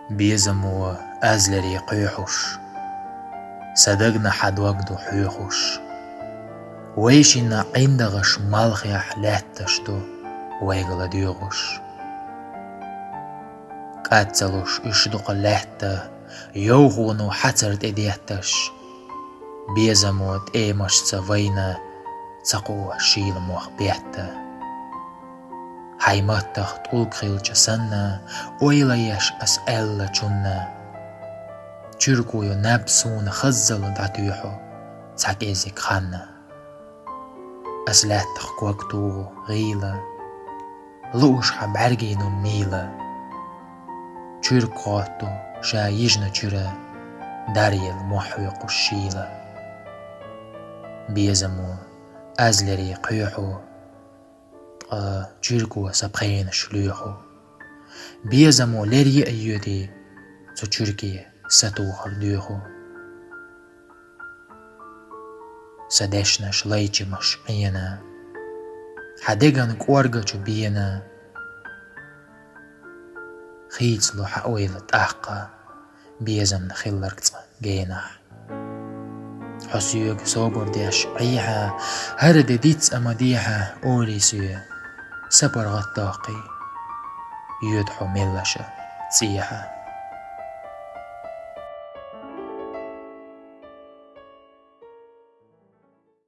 بيزمو أزلري قيحوش صدقنا حد وقدو حيوخوش ويشينا عندغش مالخيح لاتشتو ويغلا ديوغوش كاتسلوش اشدق لحتا يوغونو حترت اديهتش بيزموت ايمش سوينا تقوى شيل موخ بيهتا هايماتخ طول خيلچ سنة ويليش أسأل چونا چركويو نبسون خزل داتيوحو تاك إزيك خانا أسلاتخ كوكتو غيلة لوش حبعرقينو ميلة چركواتو شايجنا چرا داريل محويقو الشيلة بيزمو أزلري قيحو چركو سبخين شلوحو بيزمو لري أيودي تو چركي ستو خردوحو سدشنش ليچمش عينا حدقن كورغا چو بينا خيتلو حقويلت أحقا بيزم نخلركت جينح حسيوك صوبر ديش عيها هرد ديتس أمديها أوليسيو سبر غطاقي يدحو ملشة تسيحة